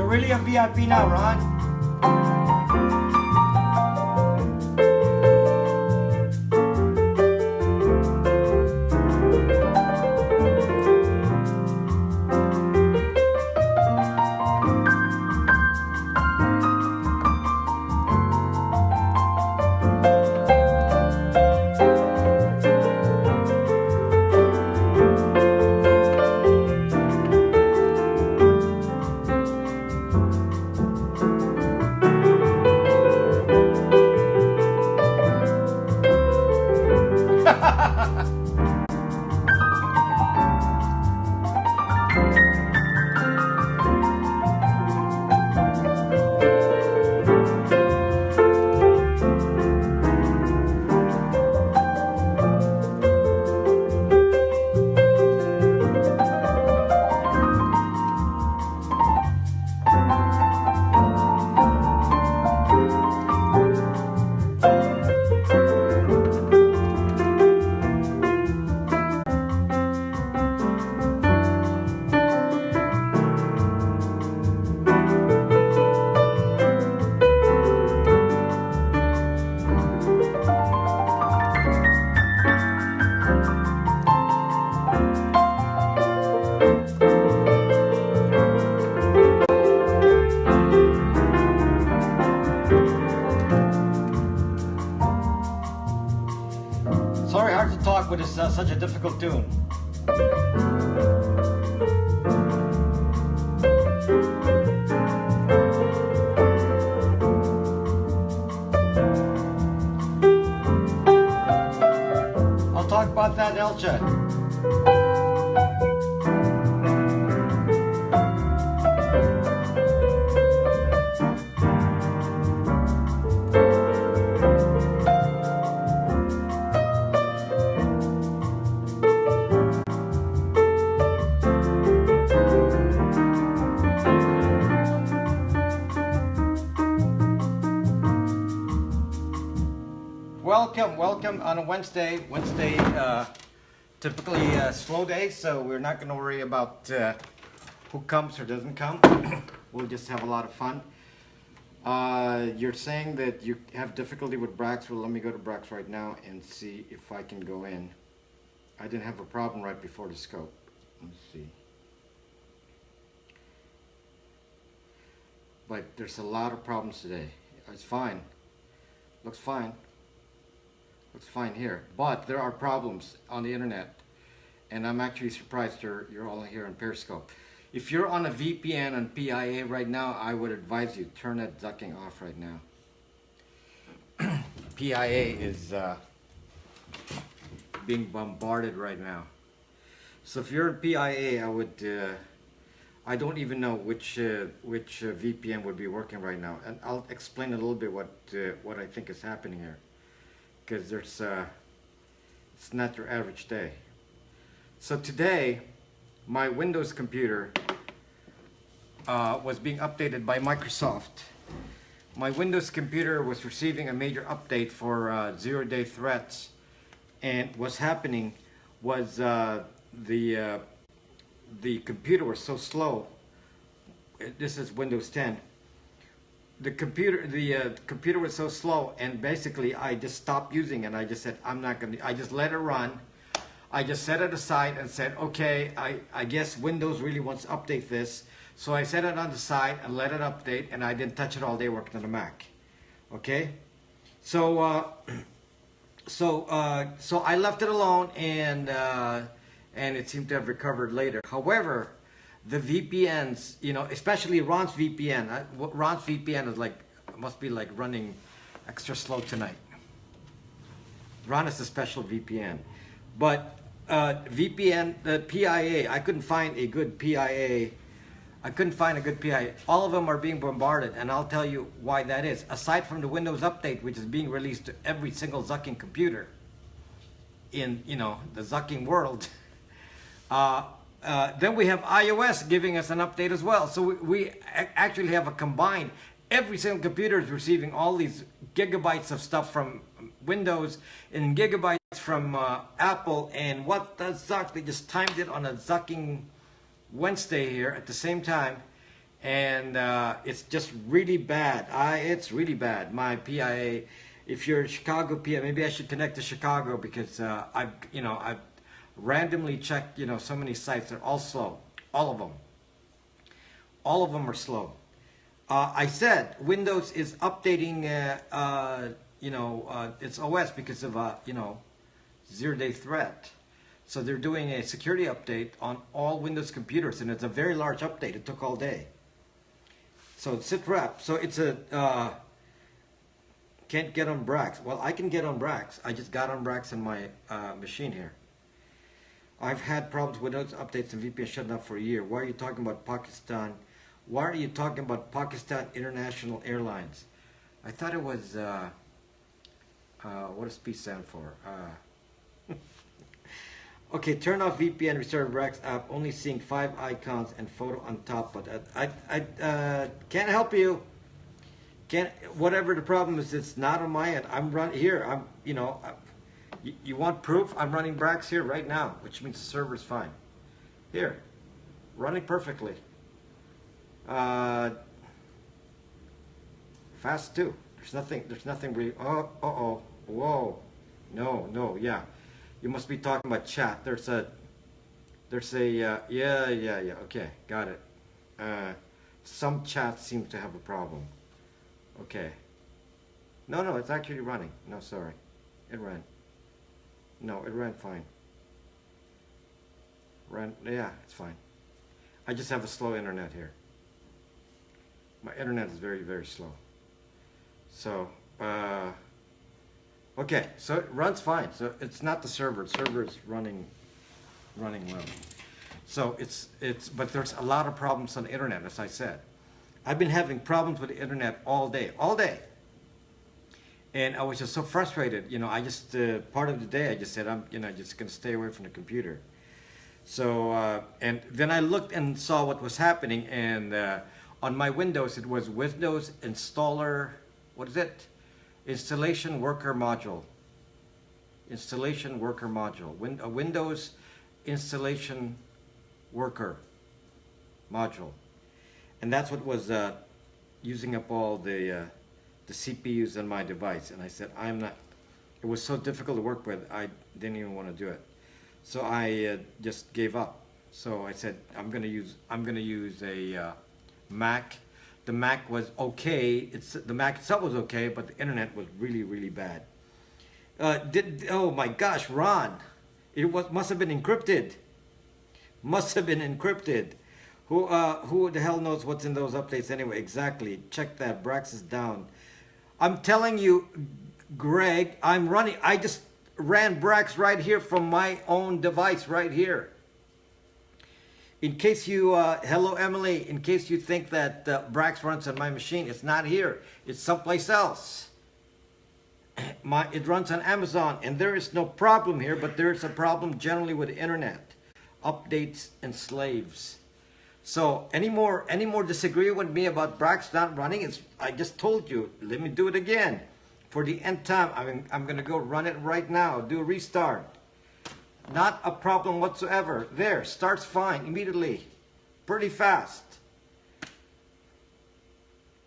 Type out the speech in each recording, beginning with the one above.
Really a VIP now, Ron? Sorry, hard to talk with such a difficult tune. I'll talk about that in El Chat. Welcome on a Wednesday. Typically a slow day, so we're not going to worry about who comes or doesn't come. We'll just have a lot of fun. You're saying that you have difficulty with Brax. Well, let me go to Brax right now and see if I can go in. I didn't have a problem right before the scope. Let's see. But there's a lot of problems today. It's fine. Looks fine. Looks fine here, but there are problems on the internet, and I'm actually surprised you're all here on Periscope. If you're on a VPN on PIA right now, I would advise you turn that ducking off right now. PIA is being bombarded right now. So if you're in PIA, I don't even know which VPN would be working right now, and I'll explain a little bit what I think is happening here. Because it's not your average day. So today, my Windows computer was being updated by Microsoft. My Windows computer was receiving a major update for zero-day threats, and what's happening was the computer was so slow. This is Windows 10. The computer was so slow, and basically I just stopped using it. I just said I'm not gonna. I just let it run. I just set it aside and said, okay, I guess Windows really wants to update this, so I set it on the side and let it update, and I didn't touch it all day working on the Mac. Okay, so so I left it alone, and it seemed to have recovered later. However, the VPNs, you know, especially Ron's VPN. Ron's VPN is must be like running extra slow tonight. Ron is a special VPN. But VPN, the PIA, I couldn't find a good PIA. I couldn't find a good PIA. All of them are being bombarded, and I'll tell you why that is. Aside from the Windows update, which is being released to every single Zucking computer in, you know, the Zucking world, Then we have iOS giving us an update as well. So we actually have a combined, every single computer is receiving all these gigabytes of stuff from Windows and gigabytes from Apple. And what does Zuck? They just timed it on a Zucking Wednesday here at the same time. And it's just really bad. It's really bad. My PIA, if you're Chicago PIA, maybe I should connect to Chicago because I've randomly checked, so many sites. They're all slow. All of them. All of them are slow. I said Windows is updating, its OS because of, zero-day threat. So they're doing a security update on all Windows computers, and it's a very large update. It took all day. So it's sitrep. So it's a can't get on Brax. Well, I can get on Brax. I just got on Brax on my machine here. I've had problems with those updates and VPN shutting up for a year. Why are you talking about Pakistan? Why are you talking about Pakistan International Airlines? I thought it was what does P stand for? Okay, turn off VPN, restart Brax app, only seeing 5 icons and photo on top, but I can't help you. Whatever the problem is, it's not on my end. I'm here, you want proof? I'm running Brax here right now, which means the server's fine. Here, running perfectly. Fast too. There's nothing really, whoa. No, yeah. You must be talking about chat. There's a, yeah, okay, got it. Some chat seems to have a problem. Okay. No, it's actually running. No, sorry. It ran. No, it ran fine. Yeah, it's fine. I just have a slow internet here. My internet is very, very slow. So, okay, so it runs fine. So it's not the server. The server is running well. So but there's a lot of problems on the internet, as I said. I've been having problems with the internet all day. And I was just so frustrated. I just, part of the day, I just said, I'm, just going to stay away from the computer. So, and then I looked and saw what was happening. And on my Windows, it was Windows Installer, what is it? Installation Worker Module. Installation Worker Module. Windows Installation Worker Module. And that's what was using up all the CPUs on my device. And I said, it was so difficult to work with, I didn't even want to do it. So I just gave up. So I said, I'm gonna use a Mac. The Mac was okay. The Mac itself was okay, but the internet was really, really bad. Oh my gosh, Ron, must have been encrypted. Must have been encrypted. Who the hell knows what's in those updates anyway? Exactly. Check that. Brax is down. I'm telling you, Greg, I just ran Brax right here from my own device right here. In case you, hello Emily, in case you think that Brax runs on my machine, it's not here. It's someplace else. It runs on Amazon, and there is no problem here, but there is a problem generally with the internet. Updates and slaves. So any more disagree with me about Brax not running? I just told you. Let me do it again. For the nth time, I'm going to go run it right now. Do a restart. Not a problem whatsoever. There, starts fine immediately. Pretty fast.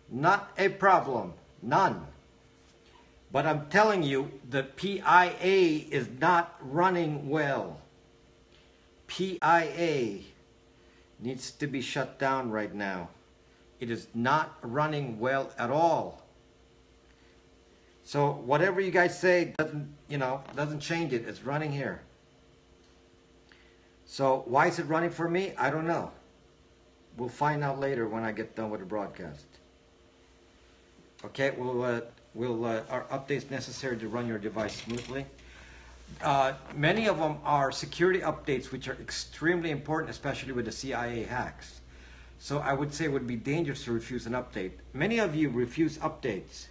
Not a problem. None. But I'm telling you, the PIA is not running well. PIA needs to be shut down right now. It is not running well at all. So whatever you guys say doesn't change it. It's running here. So why is it running for me? I don't know. We'll find out later when I get done with the broadcast. Okay, are updates necessary to run your device smoothly? Many of them are security updates, which are extremely important, especially with the CIA hacks. So I would say it would be dangerous to refuse an update. Many of you refuse updates.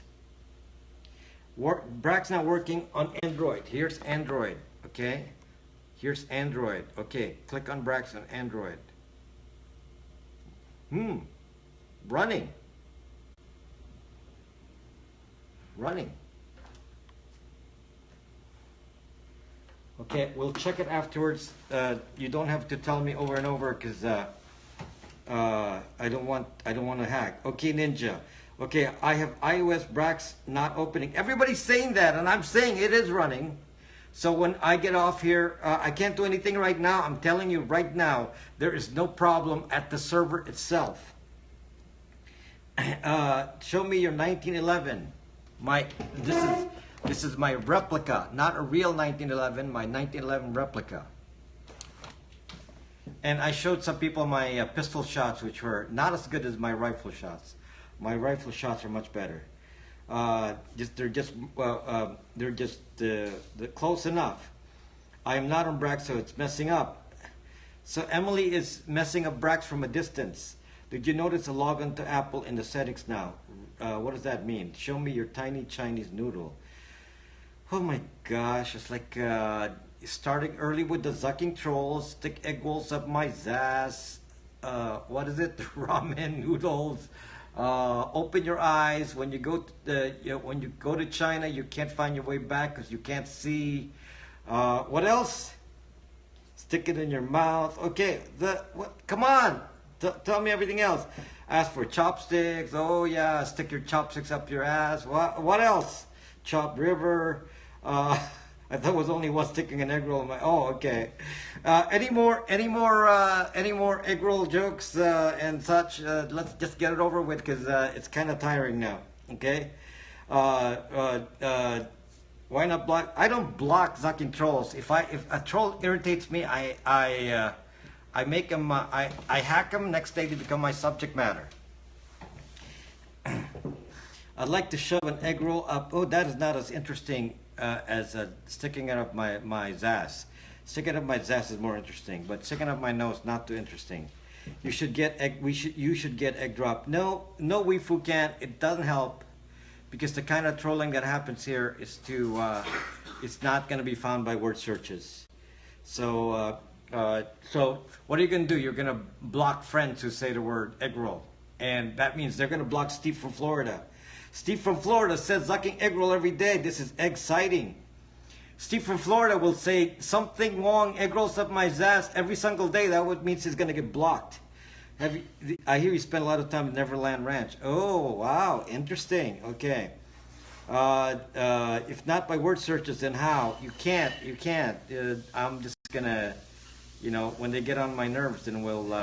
Brax not working on Android. Here's Android, okay? Here's Android. Okay, click on Braxman, Android. Running. Running. Okay, we'll check it afterwards. You don't have to tell me over and over because I don't want to hack. Okay, Ninja. Okay, I have iOS Brax not opening. Everybody's saying that, and I'm saying it is running. So when I get off here, I can't do anything right now. I'm telling you right now, there is no problem at the server itself. Show me your 1911. This is my replica, not a real 1911. My 1911 replica. And I showed some people my pistol shots, which were not as good as my rifle shots. My rifle shots are much better. They're just close enough. I am not on Brax, so it's messing up. So Emily is messing up Brax from a distance. Did you notice a login to Apple in the settings now? What does that mean? Show me your tiny Chinese noodle. Oh my gosh, it's like starting early with the zucking trolls, stick egg rolls up my zass. What is it? Ramen noodles. Open your eyes. When you go to China, you can't find your way back because you can't see. What else? Stick it in your mouth. Okay. Come on. Tell me everything else. Ask for chopsticks. Oh yeah. Stick your chopsticks up your ass. What else? Chop River. I thought it was only one sticking an egg roll in my. Oh, okay. Any more egg roll jokes and such? Let's just get it over with because it's kind of tiring now. Okay. Why not block? I don't block zucking trolls. If a troll irritates me, I make him. I hack him. Next day they become my subject matter. I'd like to shove an egg roll up. Oh, that is not as interesting as sticking it up my zass. Sticking it up my zass is more interesting, but sticking up my nose not too interesting. You should get egg. You should get egg drop. No, Weefu can't. It doesn't help because the kind of trolling that happens here is it's not going to be found by word searches. So what are you going to do? You're going to block friends who say the word egg roll, and that means they're going to block Steve from Florida. Steve from Florida says zucking egg roll every day. This is exciting. Steve from Florida will say something wrong, egg rolls up my zass every single day. That would means he's going to get blocked. I hear you spend a lot of time at Neverland Ranch. Oh, wow. Interesting. Okay. If not by word searches, then how? You can't. I'm just going to, when they get on my nerves, then we'll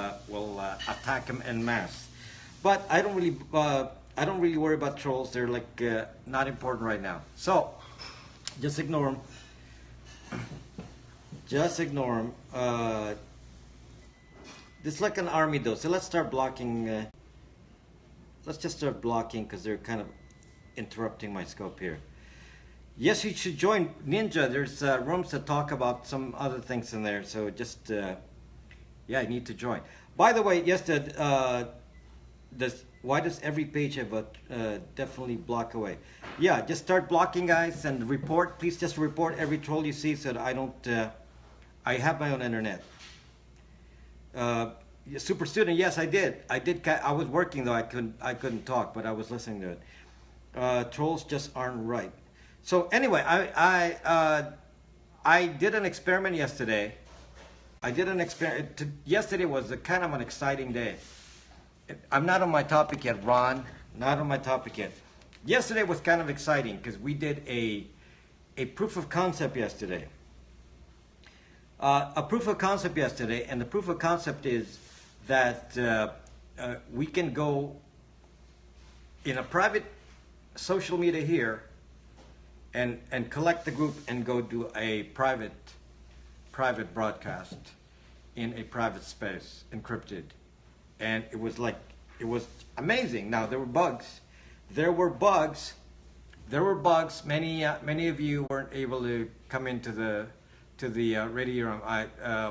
attack them en masse. But I don't really worry about trolls. They're like not important right now. So just ignore them. Just ignore them. It's like an army though. So let's start blocking. Let's just start blocking because they're kind of interrupting my scope here. Yes, you should join Ninja. There's rooms to talk about some other things in there. So just yeah, you need to join. By the way, yes, why does every page have a definitely block away? Yeah, just start blocking, guys, and report. Please just report every troll you see so that I don't. I have my own internet. Super student, yes, I did. I was working though. I couldn't talk, but I was listening to it. Trolls just aren't right. So anyway, I did an experiment yesterday. Yesterday was kind of an exciting day. I'm not on my topic yet, Ron. Not on my topic yet. Yesterday was kind of exciting because we did a proof of concept yesterday. A proof of concept yesterday, and the proof of concept is that we can go in a private social media here and collect the group and go do a private broadcast in a private space, encrypted. And it was amazing. Now there were bugs. Many of you weren't able to come into the radio room.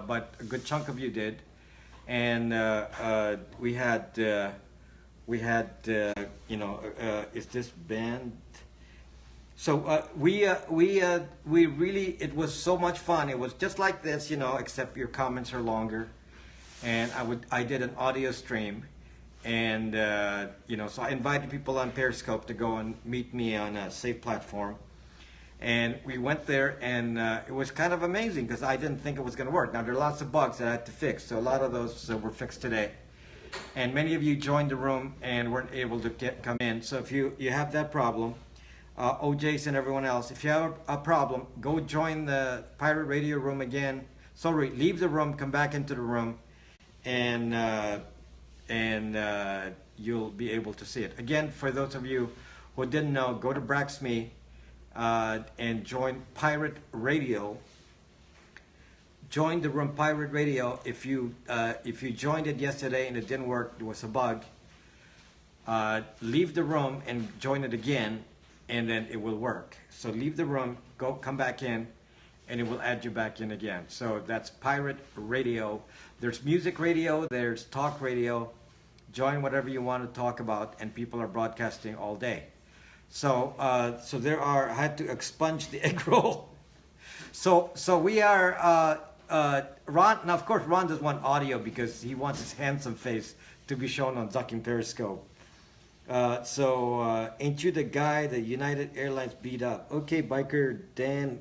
But a good chunk of you did. And we had is this band? So we really, it was so much fun. It was just like this, except your comments are longer. And I did an audio stream, and so I invited people on Periscope to go and meet me on a safe platform. And we went there, and it was kind of amazing because I didn't think it was going to work. Now, there are lots of bugs that I had to fix, so a lot of those were fixed today. And many of you joined the room and weren't able to come in. So if you have that problem, OJ's and everyone else, if you have a problem, go join the Pirate Radio room again. Sorry, leave the room, come back into the room, and you'll be able to see it. Again, for those of you who didn't know, go to Braxme and join Pirate Radio. Join the room Pirate Radio. If you joined it yesterday and it didn't work, there was a bug, leave the room and join it again, and then it will work. So leave the room, come back in, and it will add you back in again. So that's Pirate Radio. There's music radio, there's talk radio. Join whatever you want to talk about, and people are broadcasting all day. So I had to expunge the egg roll. So we are, Ron, now of course Ron doesn't want audio because he wants his handsome face to be shown on Zucking Periscope. Ain't you the guy that United Airlines beat up? Okay, biker Dan,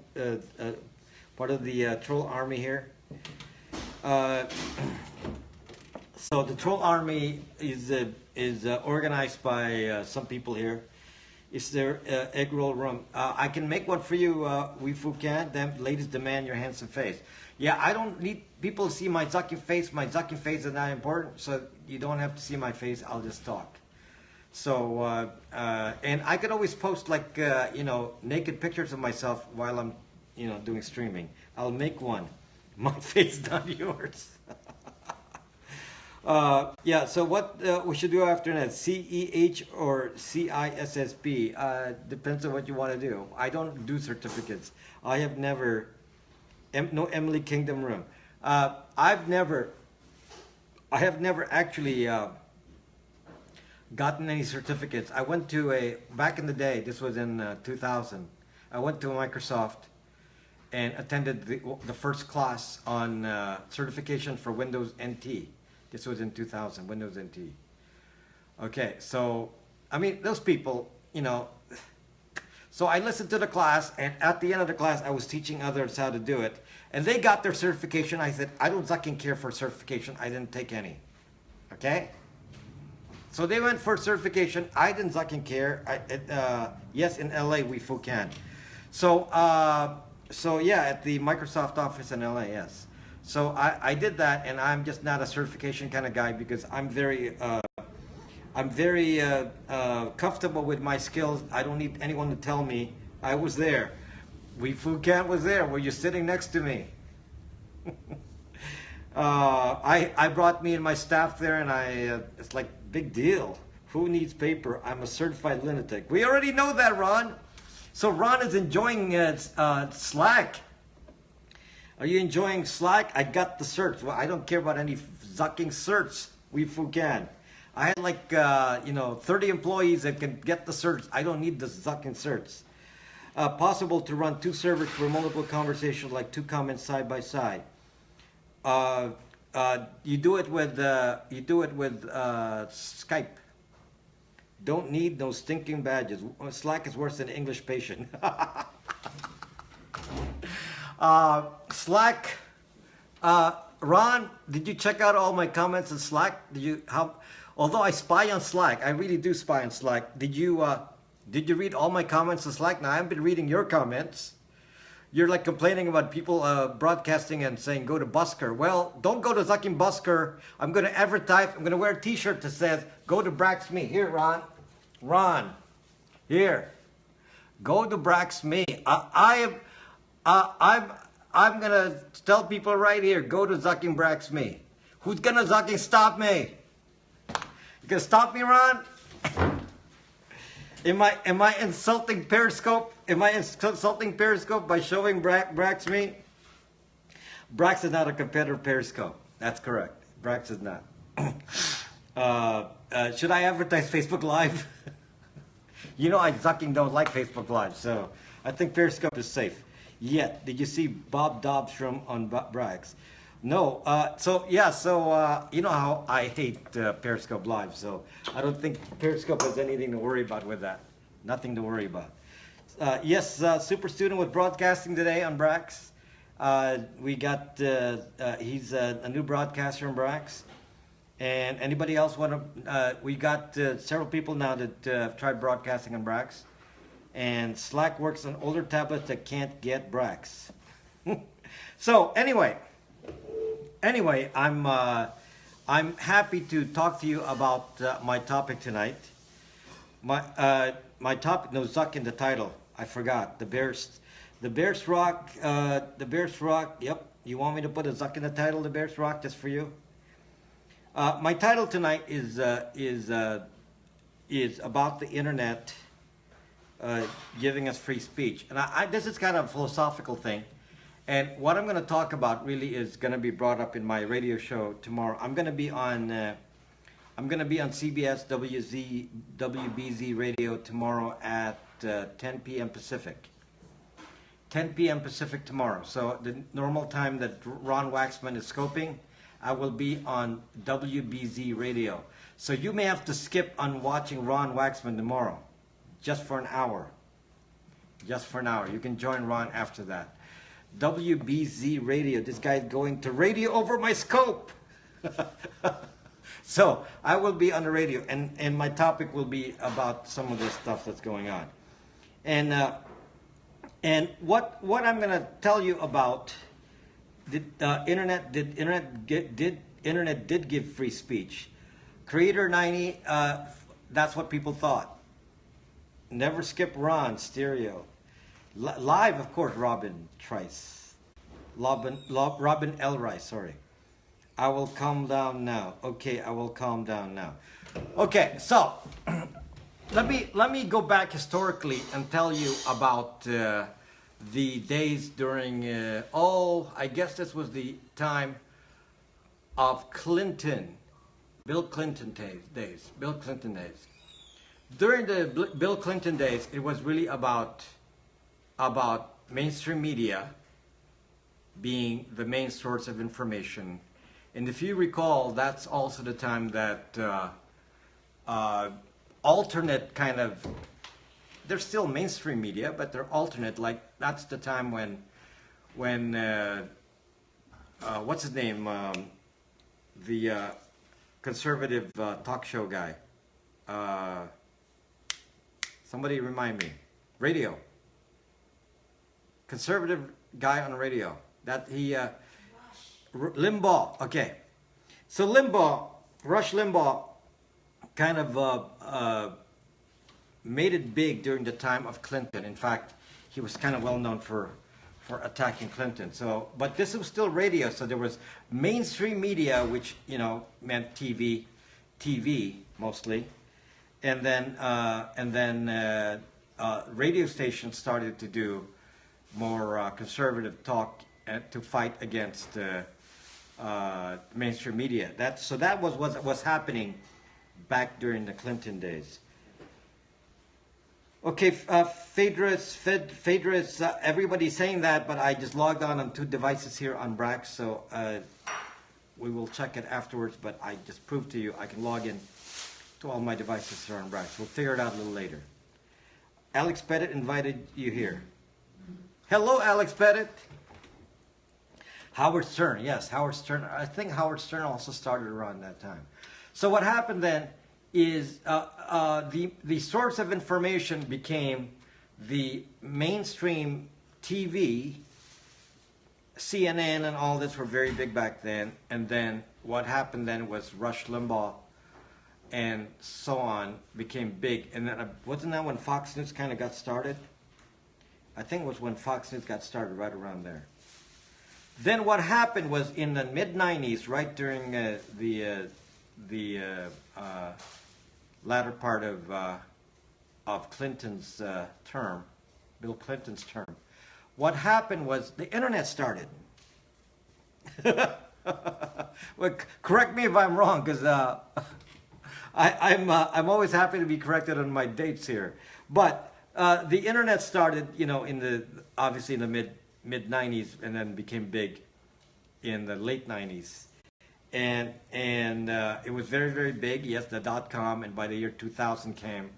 part of the Troll Army here. So the Troll Army is organized by some people here. It's their egg roll room. I can make one for you, we Fukan. Them ladies demand your handsome face. Yeah, I don't need people to see my Zucking face. My Zucking face is not important, so you don't have to see my face. I'll just talk. So, and I could always post like, naked pictures of myself while I'm, doing streaming. I'll make one. My face, not yours. Yeah, so what we should do after that, CEH or CISSP, depends on what you want to do. I don't do certificates. I have never, no Emily Kingdom room. I have never actually gotten any certificates. I went to back in the day, this was in 2000, I went to Microsoft and attended the first class on certification for Windows NT. This was in 2000, Windows NT. Okay, so, I mean, those people, so I listened to the class, and at the end of the class, I was teaching others how to do it, and they got their certification. I said, I don't fucking care for certification. I didn't take any. Okay? So they went for certification. I didn't fucking care. Yes, in LA, we can. So yeah, at the Microsoft office in LA, yes. So I did that, and I'm just not a certification kind of guy because I'm very comfortable with my skills. I don't need anyone to tell me. I was there. We Food Camp was there. Were you sitting next to me? I brought me and my staff there, and it's like big deal. Who needs paper? I'm a certified lunatic. We already know that, Ron. So Ron is enjoying Slack. Are you enjoying Slack? I got the certs. Well, I don't care about any Zucking certs. We can. I had like 30 employees that can get the certs. I don't need the Zucking certs. Possible to run 2 servers for multiple conversations, like 2 comments side by side. You do it with Skype. Don't need no stinking badges. Slack is worse than English patient. Slack, Ron, did you check out all my comments in Slack? Although I spy on Slack, I really do spy on Slack. Did you read all my comments in Slack? Now I haven't been reading your comments. You're like complaining about people broadcasting and saying go to Busker. Well, don't go to Zucking Busker. I'm going to advertise. I'm going to wear a T-shirt that says go to Braxme. Here, Ron. Ron, here. Go to Braxme. I'm gonna tell people right here, go to Zucking Braxme. Who's gonna Zucking stop me? You gonna stop me, Ron? Am I insulting Periscope? Am I insulting Periscope by showing Braxme? Brax is not a competitor of Periscope. That's correct. Brax is not. Should I advertise Facebook Live? You know I fucking don't like Facebook Live, so I think Periscope is safe. Yet, did you see Bob Dobbs from on Brax? No. You know how I hate Periscope Live, so I don't think Periscope has anything to worry about with that. Nothing to worry about. Yes, Super Student was broadcasting today on Brax. We got, he's a new broadcaster on Brax. And anybody else want to, we got several people now that have tried broadcasting on Brax. And Slack works on older tablets that can't get Brax. So anyway, I'm happy to talk to you about my topic tonight. My topic, no, Zuck in the title. I forgot. The Bears rock. Yep. You want me to put a Zuck in the title? The Bears rock, just for you. My title tonight is about the internet giving us free speech, and this is kind of a philosophical thing. And what I'm going to talk about really is going to be brought up in my radio show tomorrow. I'm going to be on CBS WBZ radio tomorrow at 10 p.m. Pacific. 10 p.m. Pacific tomorrow. So the normal time that Ron Waxman is scoping, I will be on WBZ radio. So you may have to skip on watching Ron Waxman tomorrow, just for an hour. Just for an hour. You can join Ron after that. WBZ radio. This guy's going to radio over my scope. So I will be on the radio, and my topic will be about some of the stuff that's going on. And what I'm going to tell you about, internet did give free speech. Creator 90, that's what people thought. Never skip Ron, stereo. Live, of course, Robin Trice. Robin L. Rice, sorry. I will calm down now. Okay, I will calm down now. Okay, so let me go back historically and tell you about the days during I guess this was the time of Clinton, Bill Clinton days. Bill Clinton days. During the Bill Clinton days, it was really about mainstream media being the main source of information. And if you recall, that's also the time that alternate kind of, they're still mainstream media, but they're alternate. Like that's the time when what's his name, the conservative talk show guy. Somebody remind me. Radio. Conservative guy on the radio. That he Limbaugh. Okay. So Rush Limbaugh kind of made it big during the time of Clinton. In fact, he was kind of well known for attacking Clinton. So, but this was still radio, so there was mainstream media, which, you know, meant TV mostly. And then radio stations started to do more conservative talk to fight against mainstream media. That was what was happening back during the Clinton days. Okay, Phaedrus, everybody's saying that, but I just logged on 2 devices here on Brax, so we will check it afterwards, but I just proved to you I can log in to all my devices here on Brax. We'll figure it out a little later. Alex Pettit invited you here. Hello, Alex Pettit. Howard Stern, yes, Howard Stern. I think Howard Stern also started around that time. So what happened then is the source of information became the mainstream TV. CNN and all this were very big back then. And then what happened then was Rush Limbaugh and so on became big. And then wasn't that when Fox News kind of got started? I think it was when Fox News got started, right around there. Then what happened was in the mid-90s, right during the latter part of Clinton's term, Bill Clinton's term, what happened was the internet started. Well, correct me if I'm wrong, because I'm always happy to be corrected on my dates here. But the internet started, you know, in the obviously in the mid 90s, and then became big in the late 90s. And it was very, very big. Yes, the .com, and by the year 2000 came,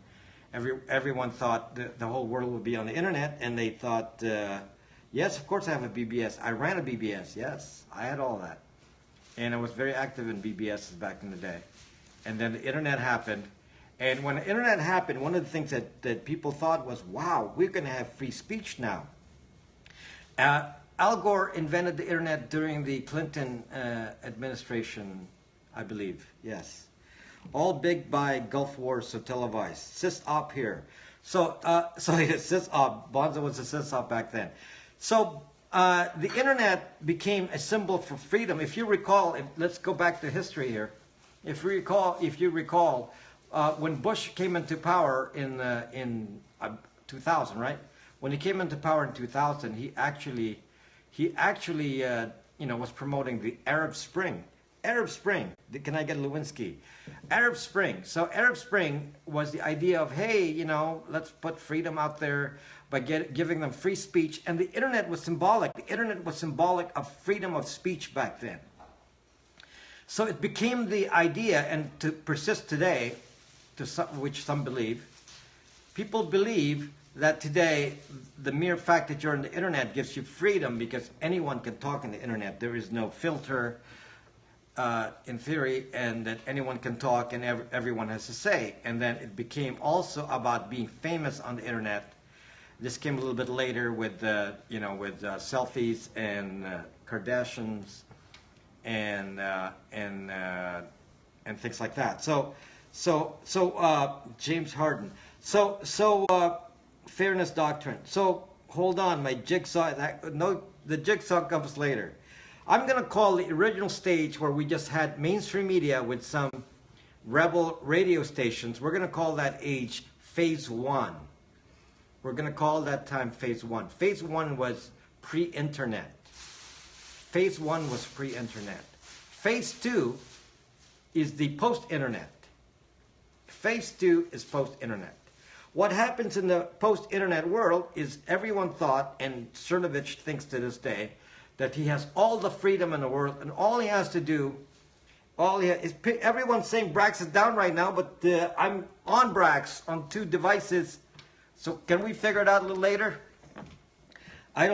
everyone thought the whole world would be on the internet, and they thought, yes, of course I have a BBS. I ran a BBS. Yes, I had all that, and I was very active in BBSs back in the day. And then the internet happened, and when the internet happened, one of the things that people thought was, wow, we're going to have free speech now. Al Gore invented the internet during the Clinton administration, I believe. Yes. All big by Gulf Wars, so televised. Sys-op here. So yeah, sys-op. Bonzo was a sys-op back then. So the internet became a symbol for freedom. If you recall, let's go back to history here. If you recall, when Bush came into power in 2000, right? When he came into power in 2000, he actually was promoting the Arab Spring. Arab Spring. Can I get a Lewinsky? Arab Spring. So Arab Spring was the idea of, hey, you know, let's put freedom out there by giving them free speech. And the internet was symbolic. The internet was symbolic of freedom of speech back then. So it became the idea, and to persist today, which some believe, people believe that today the mere fact that you're on the internet gives you freedom because anyone can talk on the internet. There is no filter in theory, and that anyone can talk and everyone has a say. And then it became also about being famous on the internet. This came a little bit later with selfies and Kardashians and things like that. So James Harden. Fairness doctrine. So hold on, my jigsaw. The jigsaw comes later. I'm going to call the original stage where we just had mainstream media with some rebel radio stations. We're going to call that age phase 1. We're going to call that time phase 1. Phase 1 was pre-internet. Phase 1 was pre-internet. Phase 2 is the post-internet. Phase 2 is post-internet. What happens in the post-internet world is everyone thought, and Cernovich thinks to this day, that he has all the freedom in the world, and all he has to do, everyone's saying Brax is down right now, but I'm on Brax on 2 devices, so can we figure it out a little later? I'm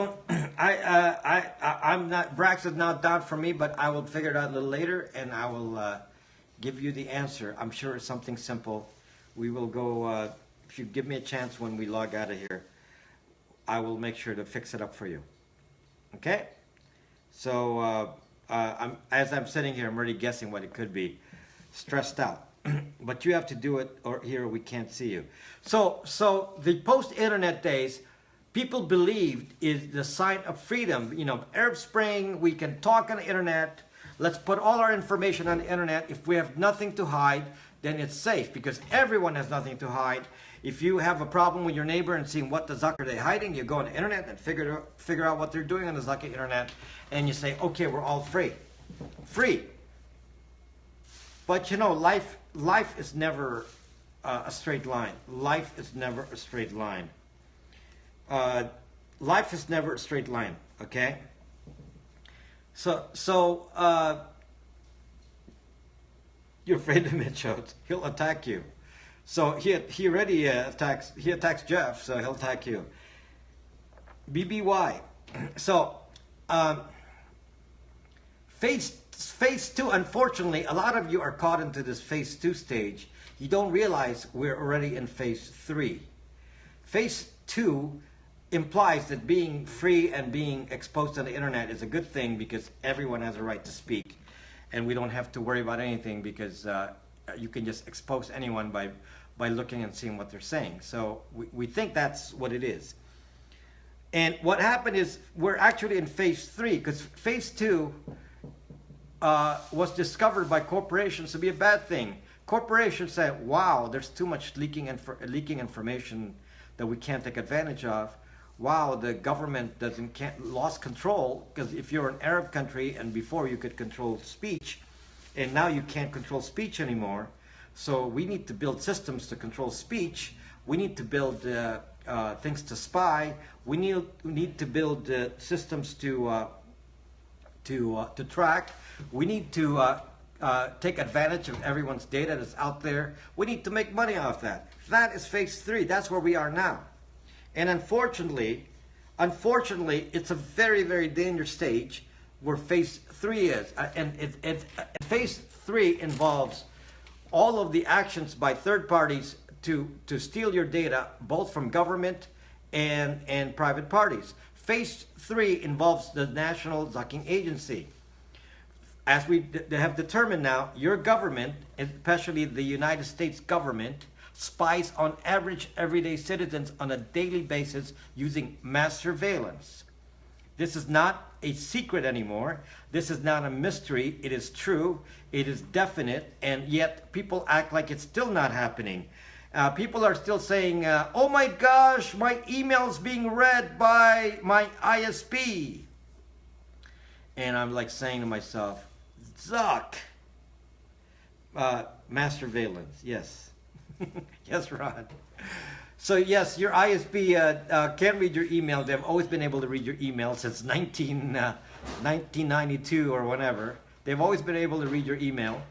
not, Brax is now down for me, but I will figure it out a little later, and I will give you the answer. I'm sure it's something simple. We will go, if you give me a chance when we log out of here, I will make sure to fix it up for you. Okay? So as I'm sitting here, I'm already guessing what it could be. Stressed out. But you have to do it, or here we can't see you. So the post-internet days, people believed is the sign of freedom. You know, Arab Spring, we can talk on the internet. Let's put all our information on the internet. If we have nothing to hide, then it's safe because everyone has nothing to hide. If you have a problem with your neighbor and seeing what the zuck are they hiding, you go on the internet and figure out what they're doing on the zucky internet, and you say, okay, we're all free. Free. But you know, life is never a straight line. Life is never a straight line. Life is never a straight line, okay? So you're afraid of Mitchell. He'll attack you. So he already attacks Jeff, so he'll attack you. BBY. So phase 2, unfortunately, a lot of you are caught into this phase 2 stage. You don't realize we're already in phase 3. Phase 2 implies that being free and being exposed on the internet is a good thing because everyone has a right to speak, and we don't have to worry about anything because you can just expose anyone by looking and seeing what they're saying. So we think that's what it is. And what happened is we're actually in phase 3 because phase 2 was discovered by corporations to be a bad thing. Corporations said, wow, there's too much leaking information that we can't take advantage of. Wow, the government lost control, because if you're an Arab country and before you could control speech, and now you can't control speech anymore, So we need to build systems to control speech. We need to build things to spy. We need to build systems to track. We need to take advantage of everyone's data that's out there. We need to make money off that. That is phase 3. That's where we are now. And unfortunately, it's a very, very dangerous stage where phase 3 is. And phase 3 involves all of the actions by third parties to steal your data, both from government and private parties. Phase 3 involves the National Zucking Agency. As we have determined now, your government, especially the United States government, spies on average everyday citizens on a daily basis using mass surveillance. This is not a secret anymore. This is not a mystery. It is true. It is definite. And yet people act like it's still not happening. People are still saying, oh my gosh, my email's being read by my ISP. And I'm like saying to myself, Zuck. Mass surveillance, yes. Yes, Ron. So yes, your ISP can read your email. They've always been able to read your email since 1992 or whenever. They've always been able to read your email.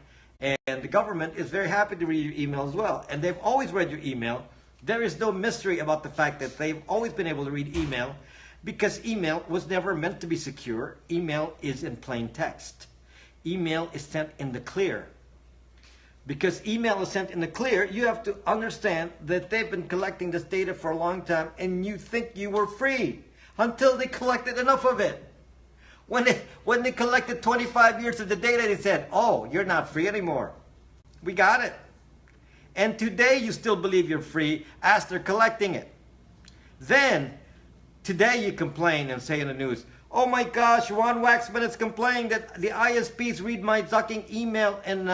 And the government is very happy to read your email as well. And they've always read your email. There is no mystery about the fact that they've always been able to read email, because email was never meant to be secure. Email is in plain text. Email is sent in the clear. Because email is sent in the clear, you have to understand that they've been collecting this data for a long time, and you think you were free until they collected enough of it. When they collected 25 years of the data, they said, oh, you're not free anymore. We got it. And today you still believe you're free as they're collecting it. Then, today you complain and say in the news, oh my gosh, Ron Waxman is complaining that the ISPs read my zucking email and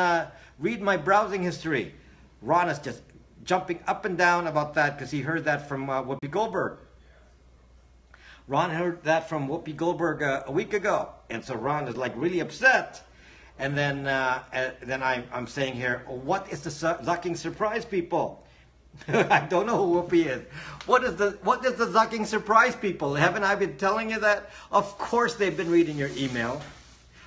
read my browsing history. Ron is just jumping up and down about that because he heard that from Whoopi Goldberg. Ron heard that from Whoopi Goldberg a week ago. And so Ron is like really upset. And then I'm saying here, what is the zucking surprise, people? I don't know who Whoopi is. What is the zucking surprise, people? Haven't I been telling you that? Of course they've been reading your email.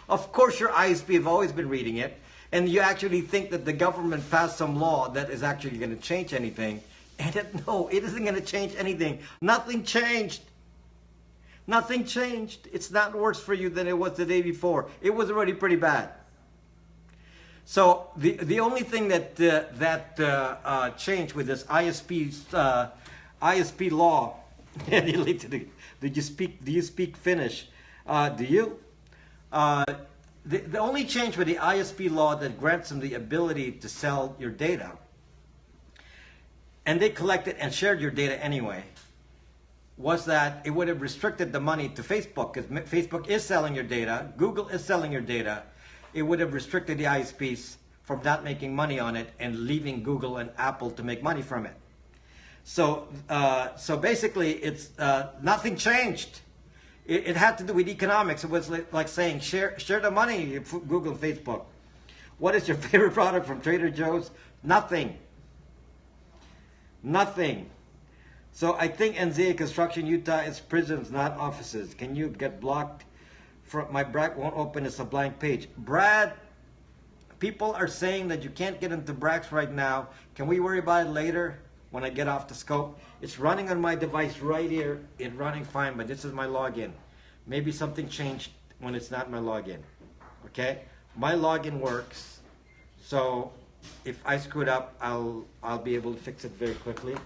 Of course your ISP have always been reading it. And you actually think that the government passed some law that is actually going to change anything. And no, it isn't going to change anything. Nothing changed. Nothing changed. It's not worse for you than it was the day before. It was already pretty bad. So the only thing that changed with this ISP law, do you speak Finnish? Do you? The only change with the ISP law that grants them the ability to sell your data, and they collected and shared your data anyway, was that it would have restricted the money to Facebook, because Facebook is selling your data, Google is selling your data. It would have restricted the ISPs from not making money on it and leaving Google and Apple to make money from it. So basically, it's nothing changed. It had to do with economics. It was like saying share the money, Google and Facebook. What is your favorite product from Trader Joe's? Nothing. Nothing. So I think NZA Construction Utah is prisons, not offices. Can you get blocked? My BRAC won't open, it's a blank page. Brad, people are saying that you can't get into BRACs right now. Can we worry about it later when I get off the scope? It's running on my device right here. It's running fine, but this is my login. Maybe something changed when it's not my login. Okay? My login works. So if I screwed up, I'll be able to fix it very quickly.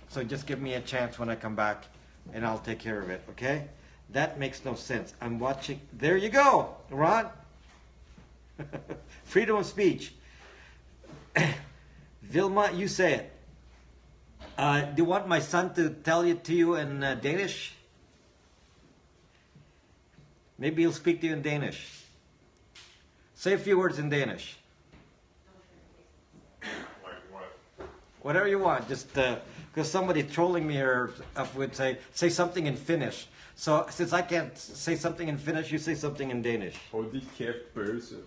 So just give me a chance when I come back and I'll take care of it, okay? That makes no sense. I'm watching. There you go, Ron. Freedom of speech. Vilma, you say it. Do you want my son to tell it to you in Danish? Maybe he'll speak to you in Danish. Say a few words in Danish. Like what? Whatever you want. Just because somebody trolling me or would say something in Finnish. So since I can't say something in Finnish, you say something in Danish. Hold the kæft bøse.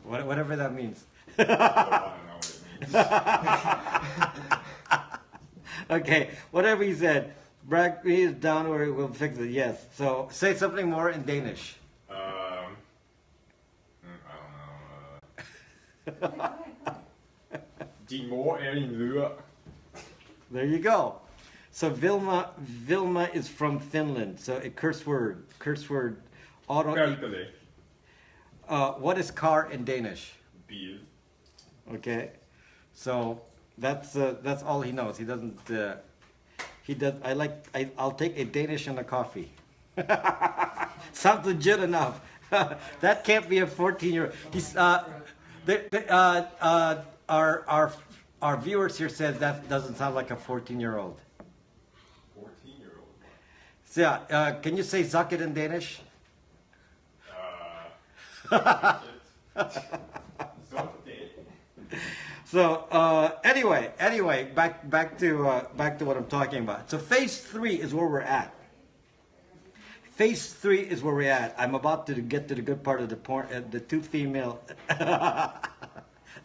Whatever that means. I don't know it. Okay, whatever he said. He is down or we'll fix it. Yes. So say something more in Danish. I don't know. Din mor en lure. There you go. So Vilma is from Finland. So a curse word. Auto. Mælkelig. What is car in Danish? Bil. Okay. So that's all he knows. He doesn't. He does. I'll take a Danish and a coffee. Sounds legit enough. That can't be a 14-year-old. He's our viewers here says that doesn't sound like a 14-year-old. 14-year-old. So yeah, can you say "zuck it" in Danish? So anyway, back to what I'm talking about. So phase 3 is where we're at. Phase 3 is where we're at. I'm about to get to the good part of the porn. The two female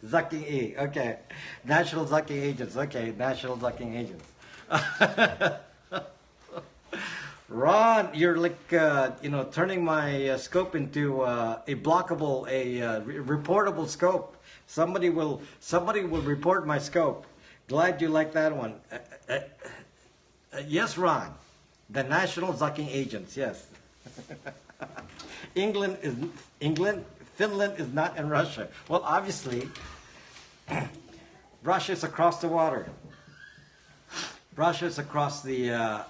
zucking E. Okay, national zucking agents. Okay, national zucking agents. Ron, you're like turning my scope into a blockable, reportable scope. Somebody will report my scope. Glad you like that one. Yes, Ron. The national zucking agents. Yes. England. Finland is not in Russia. Well, obviously, Russia is across the water. Russia is across the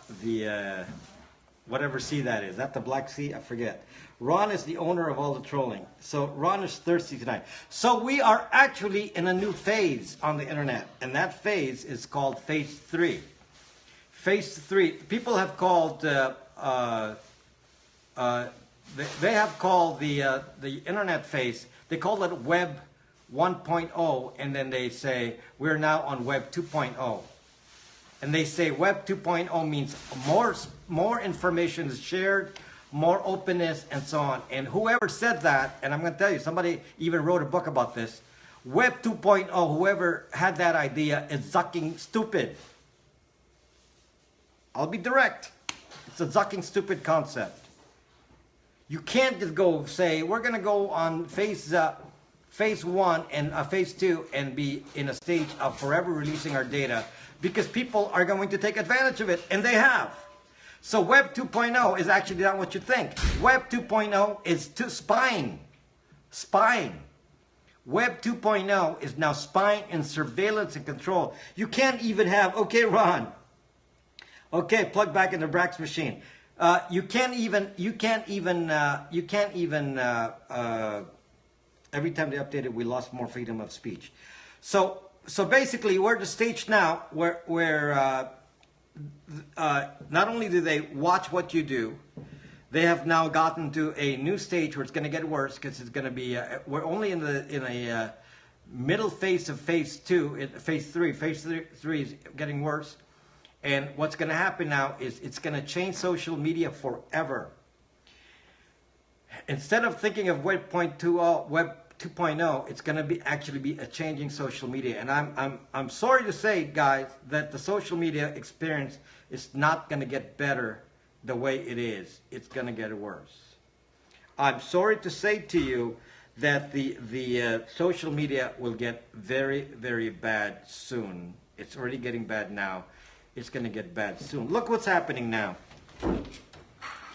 whatever sea that is. Is that the Black Sea? I forget. Ron is the owner of all the trolling. So Ron is thirsty tonight. So we are actually in a new phase on the internet. And that phase is called phase 3. Phase 3. People have called, they have called the internet phase, they call it Web 1.0. And then they say, we're now on Web 2.0. And they say Web 2.0 means more information is shared, more openness, and so on. And whoever said that, and I'm going to tell you, somebody even wrote a book about this, Web 2.0, whoever had that idea is zucking stupid. I'll be direct. It's a zucking stupid concept. You can't just go say, we're going to go on phase 1 and phase 2 and be in a stage of forever releasing our data, because people are going to take advantage of it, and they have. So Web 2.0 is actually not what you think. Web 2.0 is spying. Spying. Web 2.0 is now spying and surveillance and control. You can't even have, okay, Ron. Okay, plug back in the Brax machine. You can't even, every time they update it, we lost more freedom of speech. So basically, we're at the stage now where not only do they watch what you do, they have now gotten to a new stage where it's going to get worse, because it's going to be we're only in a middle phase of phase 2, phase 3. Phase 3 is getting worse, and what's going to happen now is it's going to change social media forever. Instead of thinking of Web 2.0, it's going to actually be a changing social media. And I'm sorry to say, guys, that the social media experience is not going to get better the way it is. It's going to get worse. I'm sorry to say to you that the social media will get very, very bad soon. It's already getting bad now. It's going to get bad soon. Look what's happening now.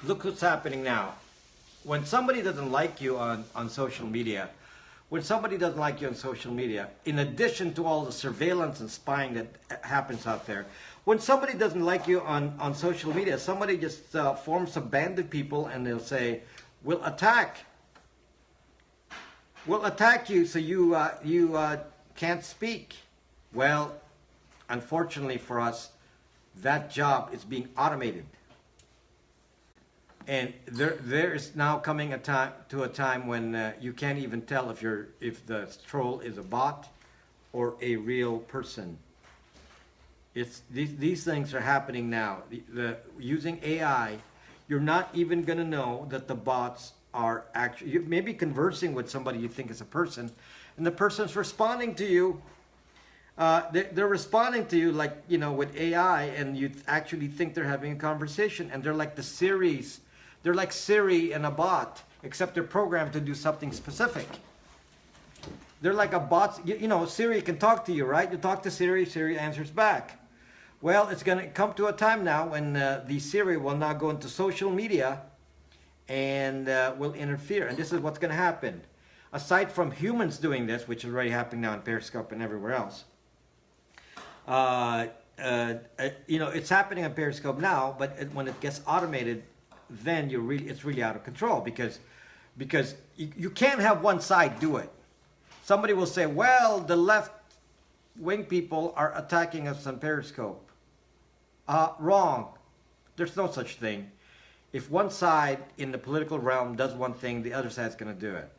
Look what's happening now. When somebody doesn't like you on social media, in addition to all the surveillance and spying that happens out there, when somebody doesn't like you on social media, somebody just forms a band of people and they'll say, we'll attack you so you can't speak. Well, unfortunately for us, that job is being automated. And there is now coming a time when you can't even tell if the troll is a bot or a real person. These things are happening now. Using AI, you're not even going to know that the bots are actually. You may be conversing with somebody you think is a person, and the person's responding to you They're responding to you like, you know, with AI, and you actually think they're having a conversation, and they're like they're like Siri and a bot, except they're programmed to do something specific. They're like a bot. You know, Siri can talk to you, right? You talk to Siri, Siri answers back. Well, it's going to come to a time now when the Siri will now go into social media and will interfere. And this is what's going to happen. Aside from humans doing this, which is already happening now in Periscope and everywhere else, you know, it's happening on Periscope now, but when it gets automated, then it's really out of control, because you can't have one side do it. Somebody will say, well, the left-wing people are attacking us on Periscope. Wrong. There's no such thing. If one side in the political realm does one thing, the other side's going to do it.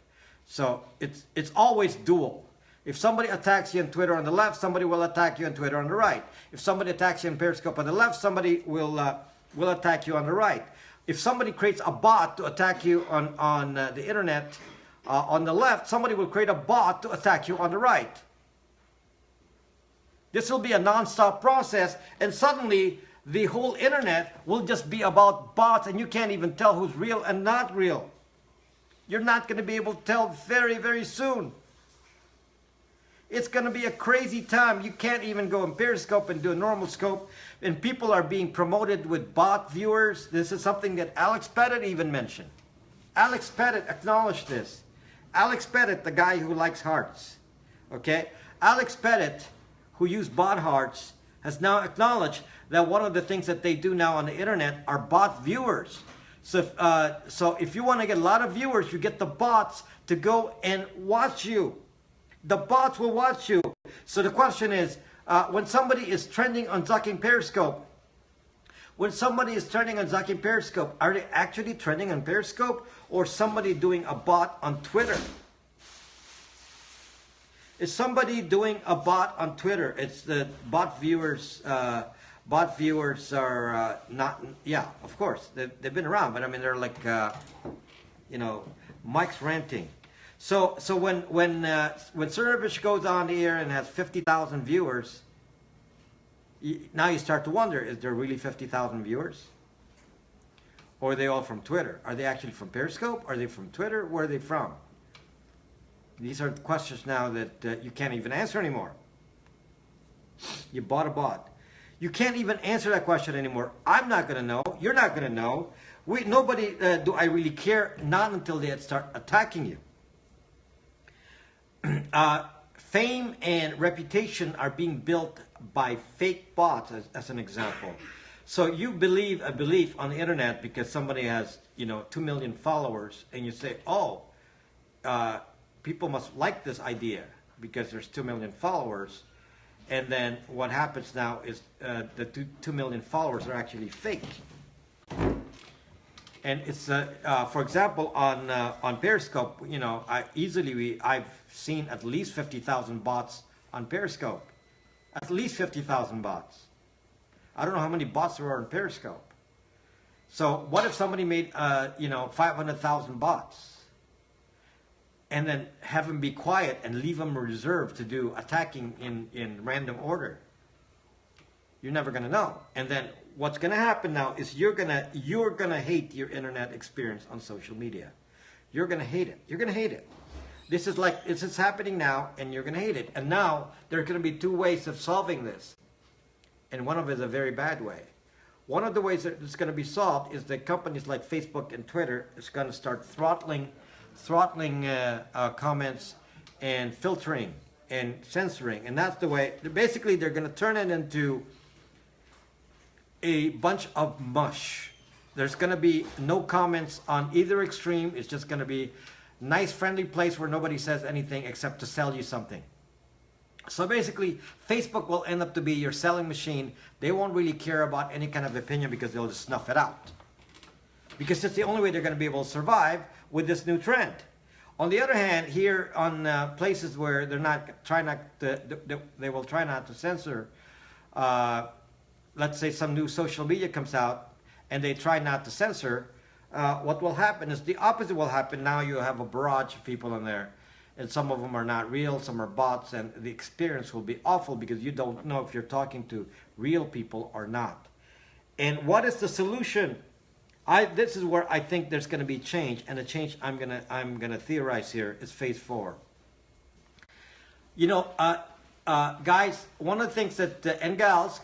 So it's always dual. If somebody attacks you on Twitter on the left, somebody will attack you on Twitter on the right. If somebody attacks you on Periscope on the left, somebody will attack you on the right. If somebody creates a bot to attack you on the internet on the left, somebody will create a bot to attack you on the right. This will be a non-stop process, and suddenly the whole internet will just be about bots, and you can't even tell who's real and not real. You're not going to be able to tell very, very soon. It's going to be a crazy time. You can't even go in Periscope and do a normal scope, and people are being promoted with bot viewers. This is something that Alex Pettit even mentioned. Alex Pettit acknowledged this. Alex Pettit, the guy who likes hearts. Okay? Alex Pettit, who used bot hearts, has now acknowledged that one of the things that they do now on the internet are bot viewers. So if you want to get a lot of viewers, you get the bots to go and watch you. The bots will watch you. So the question is, when somebody is trending on Zucking Periscope, are they actually trending on Periscope, or somebody doing a bot on Twitter? Is somebody doing a bot on Twitter? It's the bot viewers. Bot viewers are not. Yeah, of course they've been around, but I mean they're like, you know, Mike's ranting. So when Cernovich goes on the air and has 50,000 viewers, now you start to wonder: is there really 50,000 viewers? Or are they all from Twitter? Are they actually from Periscope? Are they from Twitter? Where are they from? These are questions now that you can't even answer anymore. You bought a bot. You can't even answer that question anymore. I'm not going to know. You're not going to know. Nobody, do I really care? Not until they start attacking you. Fame and reputation are being built by fake bots, as an example. So you believe a belief on the internet because somebody has, you know, 2 million followers, and you say, oh, people must like this idea because there's 2 million followers. And then what happens now is the 2 million followers are actually fake. And it's, for example, on Periscope, you know, I've seen at least 50,000 bots on Periscope. At least 50,000 bots. I don't know how many bots there are on Periscope. So what if somebody made, you know, 500,000 bots? And then have them be quiet and leave them reserved to do attacking in random order. You're never going to know. And then what's going to happen now is you're gonna hate your internet experience on social media. You're going to hate it. You're going to hate it. This is happening now, and you're going to hate it. And now there are going to be two ways of solving this. And one of it is a very bad way. One of the ways that it's going to be solved is that companies like Facebook and Twitter is going to start throttling comments and filtering and censoring. And that's the way, basically they're going to turn it into a bunch of mush. There's going to be no comments on either extreme. It's just going to be a nice friendly place where nobody says anything except to sell you something. So basically, Facebook will end up to be your selling machine. They won't really care about any kind of opinion because they'll just snuff it out. Because it's the only way they're going to be able to survive with this new trend. On the other hand, here on places where they will try not to censor, let's say some new social media comes out and they try not to censor, what will happen is the opposite will happen. Now you have a barrage of people in there, and some of them are not real, some are bots, and the experience will be awful because you don't know if you're talking to real people or not. And what is the solution? This is where I think there's going to be change, and the change I'm gonna theorize here is phase 4. You know, guys, one of the things that and gals,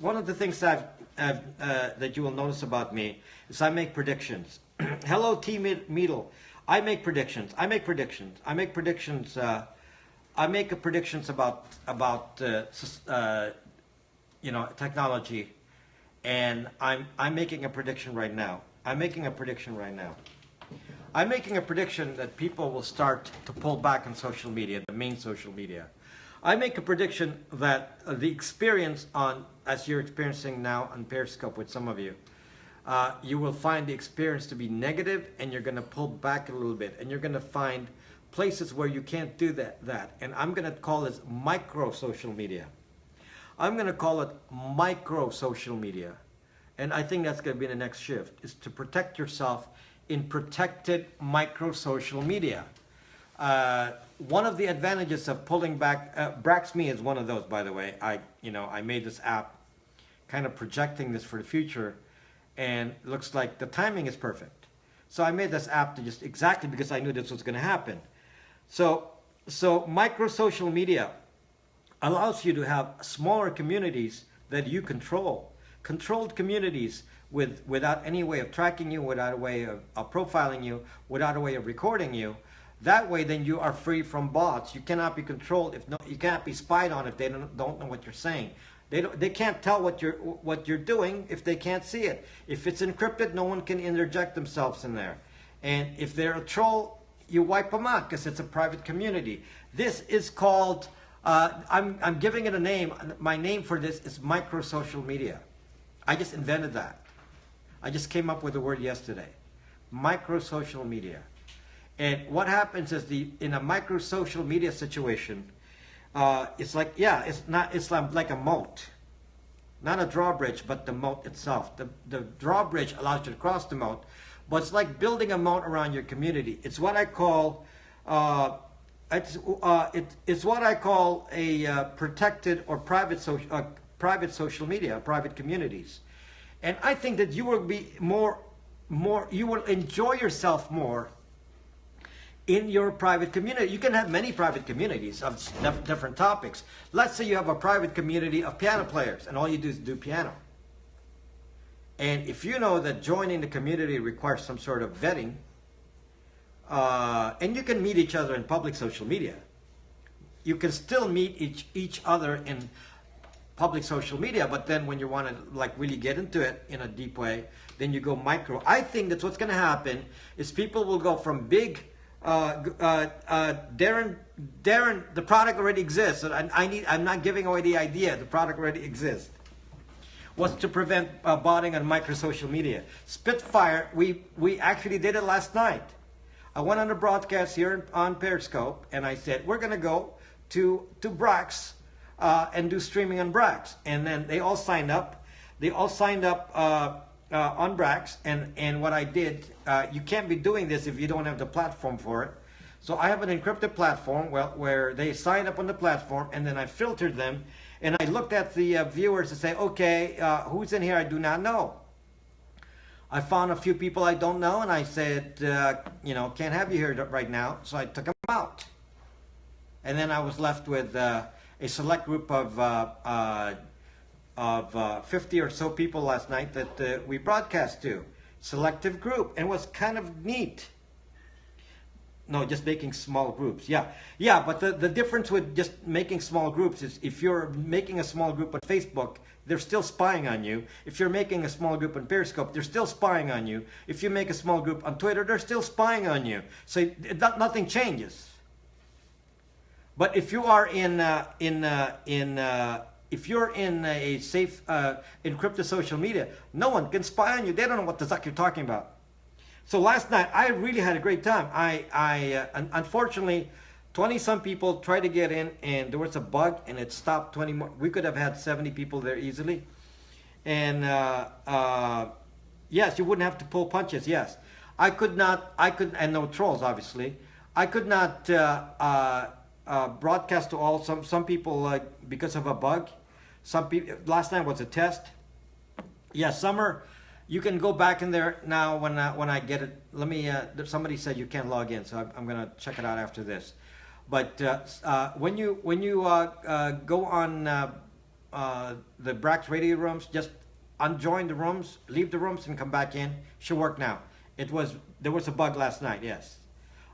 one of the things that that you will notice about me is I make predictions. Hello, T. Meadle. I make predictions. I make predictions about you know, technology, and I'm making a prediction right now. I'm making a prediction that people will start to pull back on social media, the main social media. I make a prediction that the experience on, as you're experiencing now on Periscope with some of you, you will find the experience to be negative, and you're going to pull back a little bit, and you're going to find places where you can't do that. And I'm going to call this micro social media. I'm going to call it micro social media. And I think that's going to be the next shift, is to protect yourself in protected micro social media. One of the advantages of pulling back, Braxman is one of those, by the way. I made this app kind of projecting this for the future, and it looks like the timing is perfect. So I made this app to just exactly because I knew this was going to happen. So micro social media allows you to have smaller communities that you control. Controlled communities without any way of tracking you, without a way of profiling you, without a way of recording you. That way, then you are free from bots. You cannot be controlled. You can't be spied on if they don't know what you're saying. They can't tell what you're doing if they can't see it. If it's encrypted, no one can interject themselves in there. And if they're a troll, you wipe them out because it's a private community. This is called. I'm giving it a name. My name for this is micro social media. I just invented that. I just came up with the word yesterday. Micro social media. And what happens is in a micro social media situation, it's like, it's like a moat. Not a drawbridge, but the moat itself. The drawbridge allows you to cross the moat, but it's like building a moat around your community. It's what I call it's what I call a protected or private social media, private communities. And I think that you will be you will enjoy yourself more in your private community. You can have many private communities of different topics. Let's say you have a private community of piano players, and all you do is do piano. And if you know that joining the community requires some sort of vetting, and you can meet each other in public social media. You can still meet each other in public social media, but then when you want to like really get into it in a deep way, then you go micro. I think that's what's going to happen is people will go from big, Darren, the product already exists. So I'm not giving away the idea. The product already exists. Was to prevent botting on micro social media. Spitfire, we actually did it last night. I went on a broadcast here on Periscope, and I said, we're going to go to Brax and do streaming on Brax. And then they all signed up. They all signed up on Brax. And what I did, you can't be doing this if you don't have the platform for it. So I have an encrypted platform where they sign up on the platform, and then I filtered them. And I looked at the viewers and say, okay, who's in here I do not know. I found a few people I don't know, and I said, can't have you here right now. So I took them out. And then I was left with a select group of 50 or so people last night that we broadcast to. Selective group. And it was kind of neat. No, just making small groups. Yeah, but the difference with just making small groups is if you're making a small group on Facebook, they're still spying on you. If you're making a small group on Periscope, they're still spying on you. If you make a small group on Twitter, they're still spying on you. So nothing changes. But if you are if you're in a safe encrypted social media, no one can spy on you. They don't know what the zuck you're talking about. So last night, I really had a great time. Unfortunately, 20-some people tried to get in, and there was a bug, and it stopped 20 more. We could have had 70 people there easily. And yes, you wouldn't have to pull punches, yes. And no trolls, obviously. I could not broadcast to all. Some people because of a bug. Some people last night was a test. Yeah, Summer, you can go back in there now when I get it. Let me. Somebody said you can't log in, so I'm gonna check it out after this. But when you go on the Brax radio rooms, just unjoin the rooms, leave the rooms, and come back in. Should work now. There was a bug last night. Yes,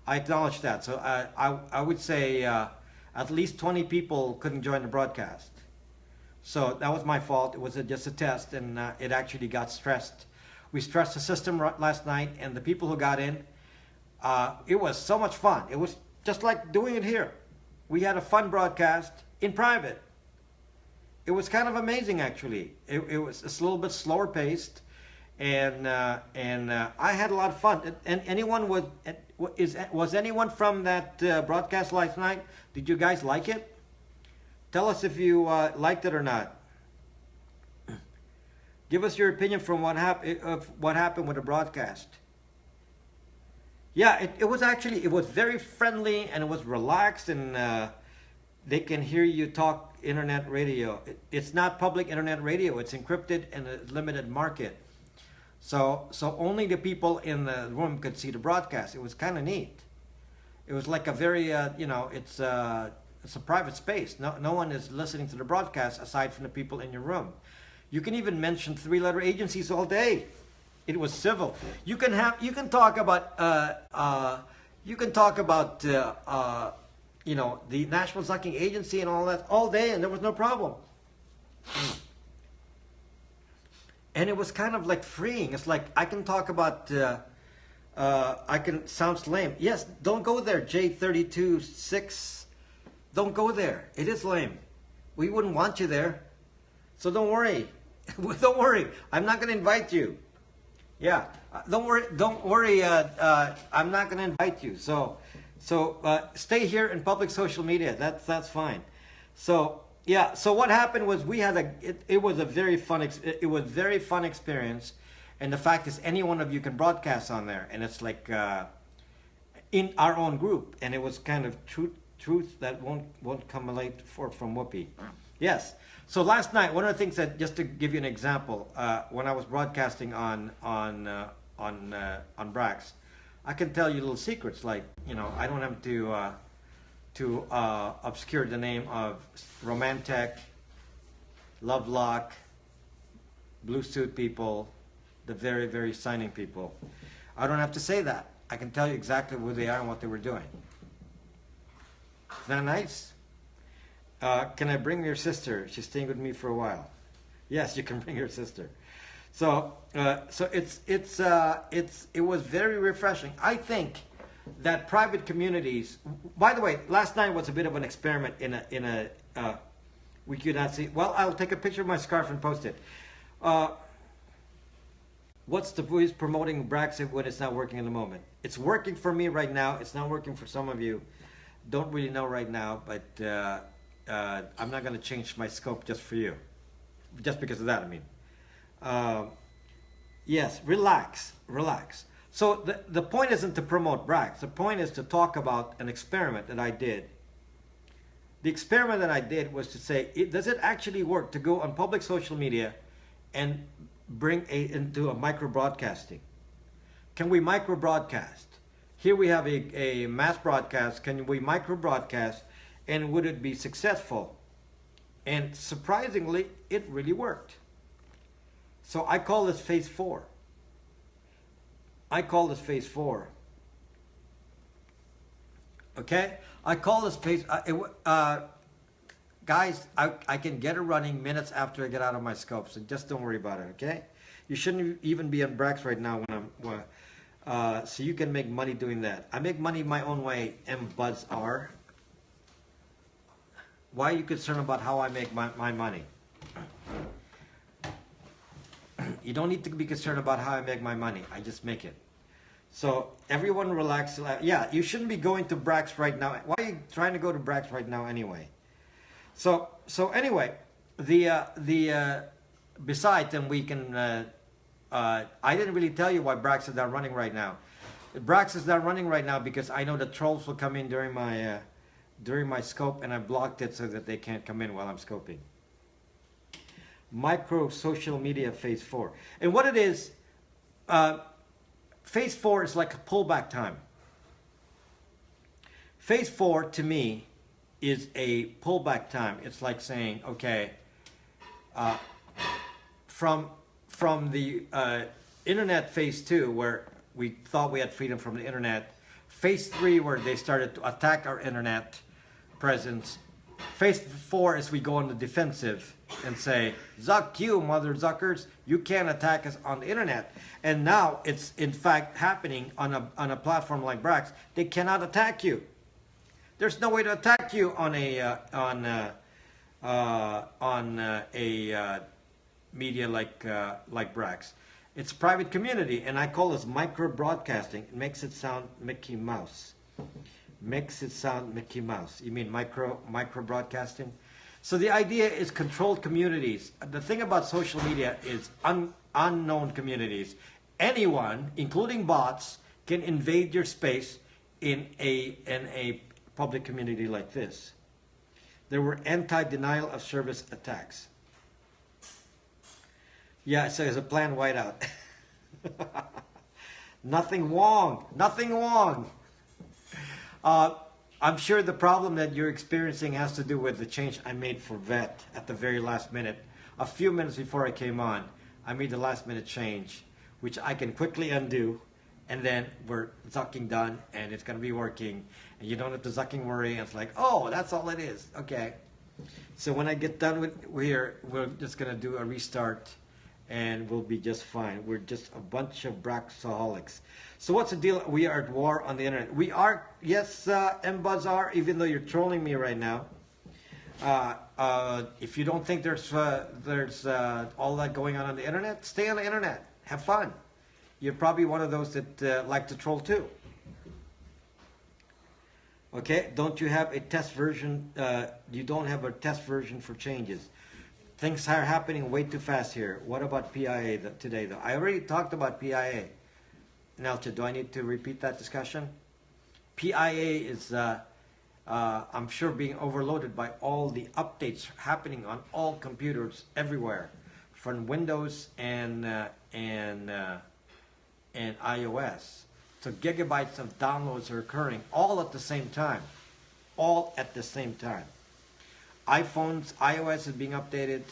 I acknowledge that. So I would say at least 20 people couldn't join the broadcast. So that was my fault. It was just a test, and it actually got stressed. We stressed the system last night, and the people who got in, it was so much fun. It was just like doing it here. We had a fun broadcast in private. It was kind of amazing, actually. It was a little bit slower paced, and I had a lot of fun. And anyone was anyone from that broadcast last night? Did you guys like it? Tell us if you liked it or not. Give us your opinion from what happened with the broadcast. Yeah, it was very friendly, and it was relaxed, and they can hear you talk internet radio. It's not public internet radio. It's encrypted in a limited market. So only the people in the room could see the broadcast. It was kind of neat. It was like a very it's a private space. No one is listening to the broadcast aside from the people in your room. You can even mention 3-letter agencies all day. It was civil. You can talk about the National Sucking Agency and all that all day, and there was no problem. And it was kind of like freeing. It's like I can talk about. Sounds lame. Yes, don't go there, J326. Don't go there. It is lame. We wouldn't want you there. So don't worry. Don't worry. I'm not going to invite you. Yeah. Don't worry. I'm not going to invite you. So stay here in public social media. That's fine. So yeah. So what happened was it was a very fun experience, and the fact is any one of you can broadcast on there, and it's like in our own group, and it was kind of truth that won't come late from Whoopi. Yes. So last night, one of the things that, just to give you an example, when I was broadcasting on Brax, I can tell you little secrets, like I don't have to obscure the name of Romantech, Lovelock, Blue Suit people, the very, very signing people. I don't have to say that. I can tell you exactly who they are and what they were doing. Isn't that nice? Can I bring your sister? She's staying with me for a while. Yes, you can bring your sister. So it was very refreshing. I think that private communities. By the way, last night was a bit of an experiment in a we could not see. Well, I'll take a picture of my scarf and post it. What's the voice promoting Braxton when it's not working in the moment? It's working for me right now. It's not working for some of you. Don't really know right now, but I'm not going to change my scope just for you. Just because of that, I mean. Yes, relax. So the point isn't to promote Brax. The point is to talk about an experiment that I did. The experiment that I did was to say, does it actually work to go on public social media and bring into a micro broadcasting? Can we micro broadcast? Here we have a mass broadcast. Can we micro broadcast, and would it be successful? And surprisingly, it really worked. So I call this phase 4. Okay? I call this phase... guys, I can get it running minutes after I get out of my scope, so just don't worry about it, okay? You shouldn't even be on Brax right now so you can make money doing that. I make money my own way, M-Buzz R. Why are you concerned about how I make my money? You don't need to be concerned about how I make my money. I just make it. So everyone relax. Yeah, you shouldn't be going to Brax right now. Why are you trying to go to Brax right now anyway? So anyway, besides, and we can. I didn't really tell you why Brax is not running right now. Brax is not running right now because I know the trolls will come in during my scope, and I blocked it so that they can't come in while I'm scoping. Micro social media phase 4. And what it is, phase 4 is like a pullback time. Phase 4 to me is a pullback time. It's like saying, okay, from the internet phase 2, where we thought we had freedom from the internet, phase 3 where they started to attack our internet presence, phase 4 is we go on the defensive and say, Zuck you, mother Zuckers, you can't attack us on the internet. And now it's in fact happening on a platform like Brax. They cannot attack you. There's no way to attack you on a media like Brax. It's a private community, and I call this micro broadcasting. It makes it sound Mickey Mouse. Makes it sound Mickey Mouse. You mean micro broadcasting? So the idea is controlled communities. The thing about social media is unknown communities. Anyone, including bots, can invade your space in a public community like this. There were anti-denial of service attacks. Yeah, so it's a planned whiteout. Nothing wrong. Nothing wrong. I'm sure the problem that you're experiencing has to do with the change I made for VET at the very last minute. A few minutes before I came on, I made the last minute change, which I can quickly undo, and then we're zucking done, and it's going to be working, and you don't have to zucking worry, and it's like, oh, that's all it is. Okay. So when I get done with here, we're just going to do a restart, and we'll be just fine. We're just a bunch of Braxaholics. So what's the deal? We are at war on the internet. We are, yes, M-Bazaar, even though you're trolling me right now. If you don't think there's all that going on the internet, stay on the internet. Have fun. You're probably one of those that like to troll too. Okay, don't you have a test version? You don't have a test version for changes. Things are happening way too fast here. What about PIA today, though? I already talked about PIA. Nelcha, do I need to repeat that discussion? PIA is, I'm sure, being overloaded by all the updates happening on all computers everywhere, from Windows and iOS. So gigabytes of downloads are occurring all at the same time. All at the same time. iPhones, iOS is being updated,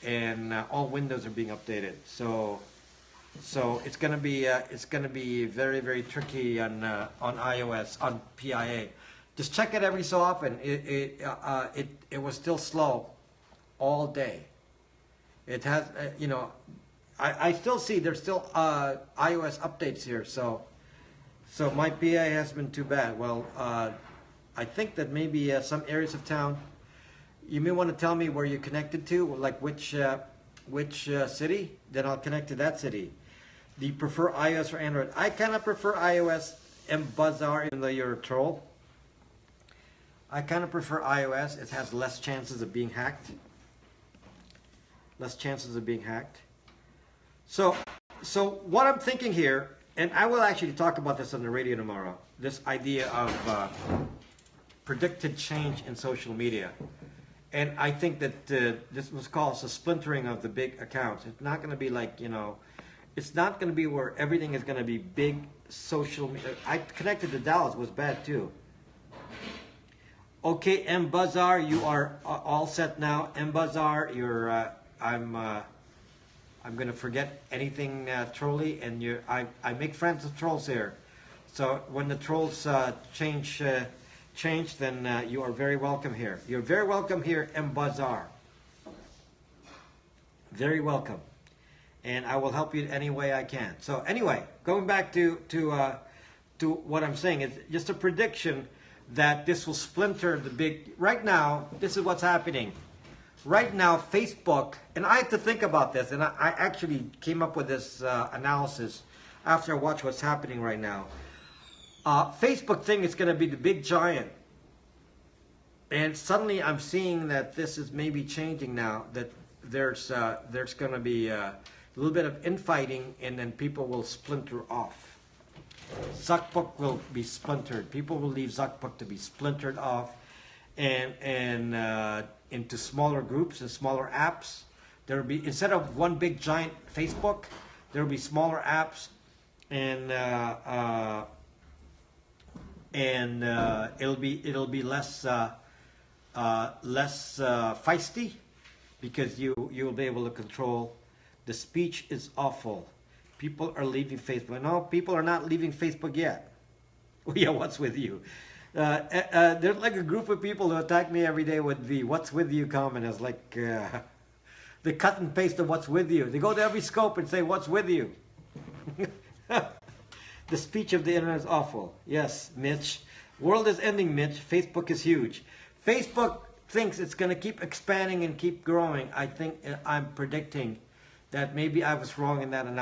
and all Windows are being updated. So it's going to be very, very tricky on iOS, on PIA. Just check it every so often. It was still slow all day. It has I still see there's still iOS updates here. So my PIA has been too bad. Well, I think that maybe some areas of town. You may want to tell me where you're connected to, like which city. Then I'll connect to that city. Do you prefer iOS or Android? I kind of prefer iOS and Bazaar, even though you're a troll. I kind of prefer iOS. It has less chances of being hacked. Less chances of being hacked. So what I'm thinking here, and I will actually talk about this on the radio tomorrow, this idea of predicted change in social media. And I think that this was called a splintering of the big accounts. It's not going to be like, it's not going to be where everything is going to be big social media. I connected to Dallas, was bad too. Okay, M-Bazaar, you are all set now. M-Bazaar, you're, I'm going to forget anything trolly, and I make friends with trolls here. So when the trolls change, then you are very welcome here. You're very welcome here, M-Bazaar. Very welcome. And I will help you any way I can. So anyway, going back to what I'm saying, is just a prediction that this will splinter the big... Right now, this is what's happening. Right now, Facebook, and I had to think about this, and I actually came up with this analysis after I watched what's happening right now. Facebook thing is going to be the big giant. And suddenly I'm seeing that this is maybe changing now, that there's going to be a little bit of infighting, and then people will splinter off. Zuckbook will be splintered. People will leave Zuckbook to be splintered off and into smaller groups and smaller apps. There will be, instead of one big giant Facebook, there will be smaller apps, and it'll be less feisty, because you'll be able to control. The speech is awful. People are leaving Facebook. No, people are not leaving Facebook yet. Yeah, what's with you? There's like a group of people who attack me every day with the "what's with you" comment. It's like they cut and paste the "what's with you." They go to every scope and say "what's with you." The speech of the internet is awful. Yes, Mitch. World is ending, Mitch. Facebook is huge. Facebook thinks it's going to keep expanding and keep growing. I'm predicting that maybe I was wrong in that analysis.